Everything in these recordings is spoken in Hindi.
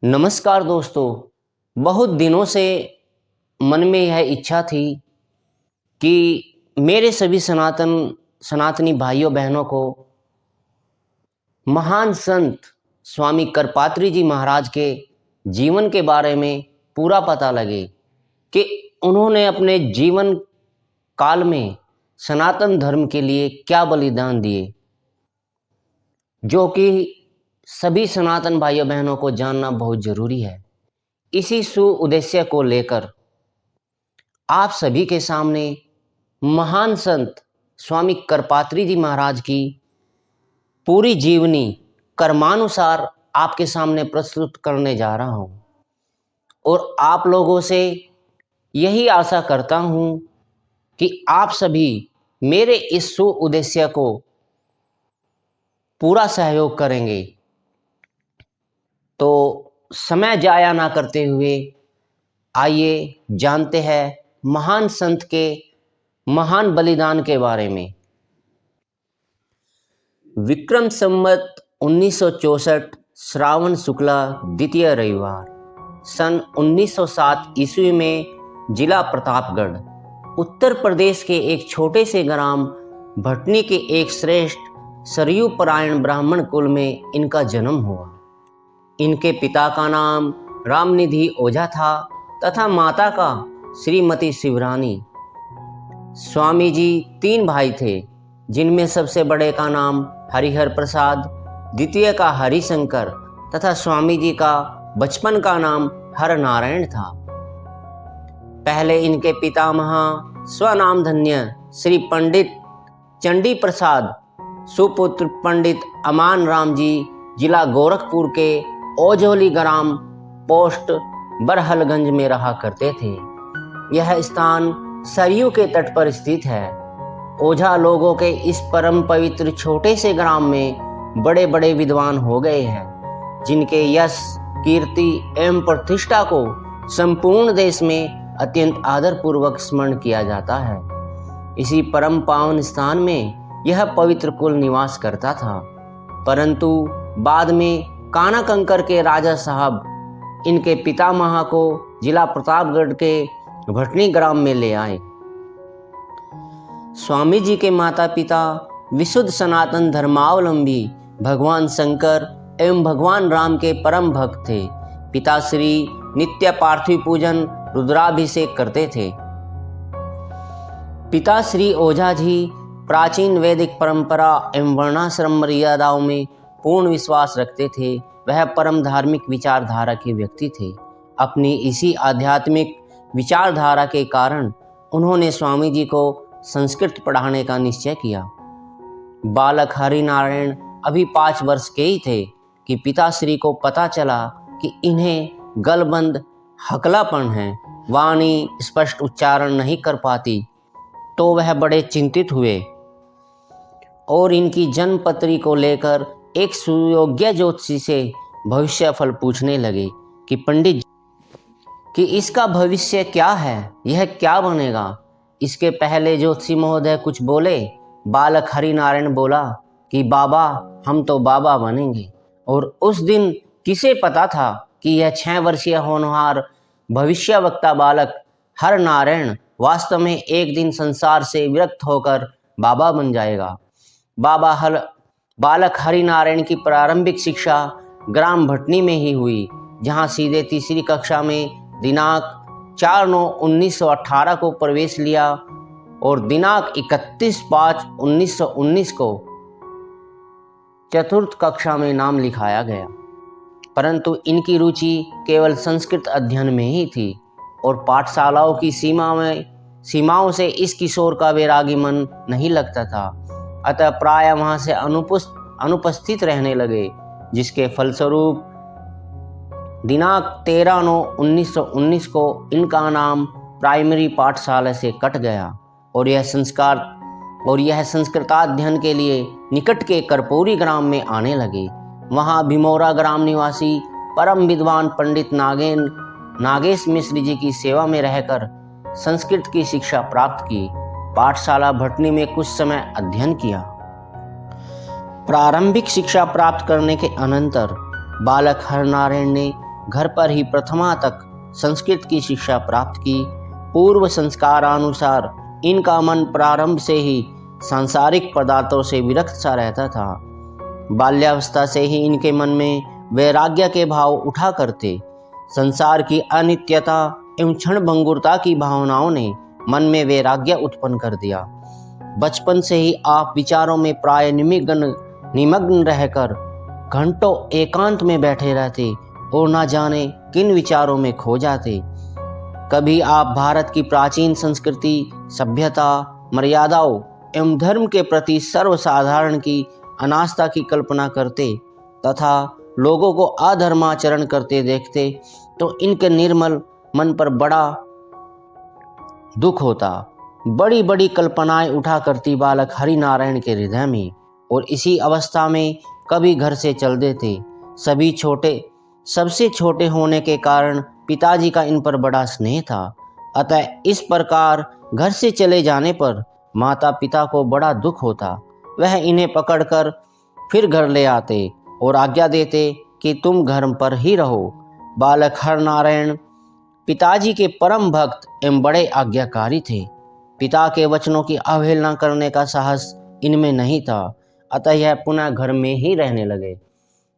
नमस्कार दोस्तों। बहुत दिनों से मन में यह इच्छा थी कि मेरे सभी सनातनी भाइयों बहनों को महान संत स्वामी करपात्री जी महाराज के जीवन के बारे में पूरा पता लगे कि उन्होंने अपने जीवन काल में सनातन धर्म के लिए क्या बलिदान दिए, जो कि सभी सनातन भाइयों बहनों को जानना बहुत जरूरी है। इसी उद्देश्य को लेकर आप सभी के सामने महान संत स्वामी करपात्री जी महाराज की पूरी जीवनी कर्मानुसार आपके सामने प्रस्तुत करने जा रहा हूं और आप लोगों से यही आशा करता हूं कि आप सभी मेरे इस उद्देश्य को पूरा सहयोग करेंगे। तो समय जाया ना करते हुए आइए जानते हैं महान संत के महान बलिदान के बारे में। विक्रम संवत 1964 श्रावण शुक्ला द्वितीय रविवार सन 1907 ईस्वी में जिला प्रतापगढ़ उत्तर प्रदेश के एक छोटे से ग्राम भटनी के एक श्रेष्ठ सरयू परायण ब्राह्मण कुल में इनका जन्म हुआ। इनके पिता का नाम रामनिधि ओझा था तथा माता का श्रीमती शिवरानी। स्वामी जी 3 भाई थे, जिनमें सबसे बड़े का नाम हरिहर प्रसाद, द्वितीय का हरिशंकर तथा स्वामी जी का बचपन का नाम हरनारायण था। पहले इनके पितामह स्वनाम धन्य श्री पंडित चंडी प्रसाद सुपुत्र पंडित अमान राम जी जिला गोरखपुर के ओझोली ग्राम पोस्ट बरहलगंज में रहा करते थे। यह स्थान सरयू के तट पर स्थित है। ओझा लोगों के इस परम पवित्र छोटे से ग्राम में बड़े बड़े विद्वान हो गए हैं, जिनके यश कीर्ति एवं प्रतिष्ठा को संपूर्ण देश में अत्यंत आदरपूर्वक स्मरण किया जाता है। इसी परम पावन स्थान में यह पवित्र कुल निवास करता था, परंतु बाद में काना कंकर के राजा साहब इनके पितामह को जिला प्रतापगढ़ के भटनी ग्राम में ले आए। स्वामी जी के माता पिता विशुद्ध सनातन धर्मावलंबी भगवान शंकर एवं भगवान राम के परम भक्त थे। पिताश्री नित्य पार्थिव पूजन रुद्राभिषेक करते थे। पिताश्री ओझा जी प्राचीन वैदिक परंपरा एवं वर्णाश्रम मर्यादाओं में पूर्ण विश्वास रखते थे। वह परम धार्मिक विचारधारा के व्यक्ति थे। अपनी इसी आध्यात्मिक विचारधारा के कारण उन्होंने स्वामी जी को संस्कृत पढ़ाने का निश्चय किया। बालक हरिनारायण अभी 5 वर्ष के ही थे कि पिताश्री को पता चला कि इन्हें गलबंद हकलापन है, वाणी स्पष्ट उच्चारण नहीं कर पाती, तो वह बड़े चिंतित हुए और इनकी जन्मपत्री को लेकर एक सुयोग्य ज्योतिषी से भविष्य फल पूछने लगे कि पंडित कि इसका भविष्य क्या है, यह क्या बनेगा। इसके पहले ज्योतिषी महोदय कुछ बोले। बालक हरिनारायण बोला कि बाबा, हम तो बाबा बनेंगे। और उस दिन किसे पता था कि यह 6 वर्षीय होनहार भविष्यवक्ता बालक हरनारायण वास्तव में एक दिन संसार से विरक्त होकर बाबा बन जाएगा। बालक हरिनारायण की प्रारंभिक शिक्षा ग्राम भटनी में ही हुई, जहां सीधे तीसरी कक्षा में दिनांक 4/9/1918 को प्रवेश लिया और दिनांक 31/5/1919 को चतुर्थ कक्षा में नाम लिखाया गया। परंतु इनकी रुचि केवल संस्कृत अध्ययन में ही थी और पाठशालाओं की सीमाओं से इस किशोर का वैरागी मन नहीं लगता था। अतः प्राय वहां से अनुपस्थित रहने लगे, जिसके फलस्वरूप दिनांक 13/9/1919 को इनका नाम प्राइमरी पाठशाला से कट गया और यह संस्कृताध्ययन के लिए निकट के कर्पूरी ग्राम में आने लगे। वहां भीमौरा ग्राम निवासी परम विद्वान पंडित नागेश मिश्र जी की सेवा में रहकर संस्कृत की शिक्षा प्राप्त की। पाठशाला भटनी में कुछ समय अध्ययन किया। प्रारंभिक शिक्षा प्राप्त करने के अनंतर बालक हरनारायण ने घर पर ही प्रथमा तक संस्कृत की शिक्षा प्राप्त की। पूर्व संस्कारानुसार इनका मन प्रारंभ से ही सांसारिक पदार्थों से विरक्त सा रहता था। बाल्यावस्था से ही इनके मन में वैराग्य के भाव उठा करते। संसार की अनित्यता एवं क्षणभंगुरता की भावनाओं ने मन में वैराग्य उत्पन्न कर दिया। बचपन से ही आप विचारों में प्राय निमग्न रहकर घंटों एकांत में बैठे रहते और ना जाने किन विचारों में खो जाते। कभी आप भारत की प्राचीन संस्कृति, सभ्यता, मर्यादाओं एवं धर्म के प्रति सर्वसाधारण की अनास्था की कल्पना करते तथा लोगों को अधर्माचरण करते देखते तो इनके निर्मल मन पर बड़ा दुख होता। बड़ी बड़ी कल्पनाएं उठा करती बालक हरि नारायण के हृदय में, और इसी अवस्था में कभी घर से चल देते। सबसे छोटे होने के कारण पिताजी का इन पर बड़ा स्नेह था। अतः इस प्रकार घर से चले जाने पर माता पिता को बड़ा दुख होता। वह इन्हें पकड़कर फिर घर ले आते और आज्ञा देते कि तुम घर पर ही रहो। बालक हरि नारायण पिताजी के परम भक्त एवं बड़े आज्ञाकारी थे। पिता के वचनों की अवहेलना करने का साहस इनमें नहीं था, अतः यह पुनः घर में ही रहने लगे।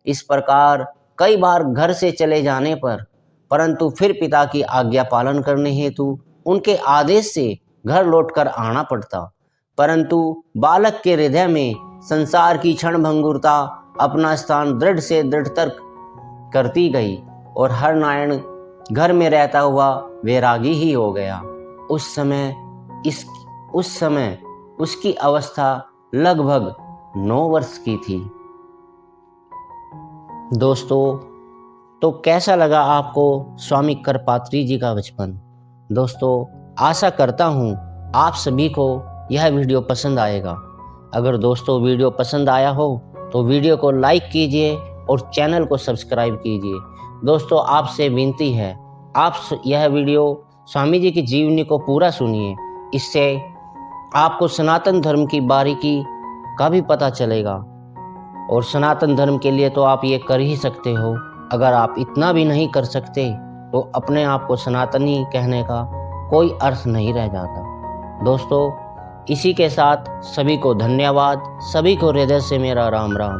इस प्रकार कई बार घर से चले जाने पर, परंतु फिर पिता की आज्ञा पालन करने हेतु उनके आदेश से घर लौटकर आना पड़ता। परंतु बालक के हृदय में संसार की क्षणभंगुरता अपना स्थान दृढ़ से दृढ़तर करती गई और हरि नारायण घर में रहता हुआ वैरागी ही हो गया। उस समय उसकी अवस्था लगभग 9 वर्ष की थी। दोस्तों, तो कैसा लगा आपको स्वामी करपात्री जी का बचपन? दोस्तों, आशा करता हूँ आप सभी को यह वीडियो पसंद आएगा। अगर दोस्तों वीडियो पसंद आया हो तो वीडियो को लाइक कीजिए और चैनल को सब्सक्राइब कीजिए। दोस्तों, आपसे विनती है, आप यह वीडियो स्वामी जी की जीवनी को पूरा सुनिए। इससे आपको सनातन धर्म की बारीकी का भी पता चलेगा, और सनातन धर्म के लिए तो आप ये कर ही सकते हो। अगर आप इतना भी नहीं कर सकते तो अपने आप को सनातनी कहने का कोई अर्थ नहीं रह जाता। दोस्तों, इसी के साथ सभी को धन्यवाद, सभी को हृदय से मेरा राम राम।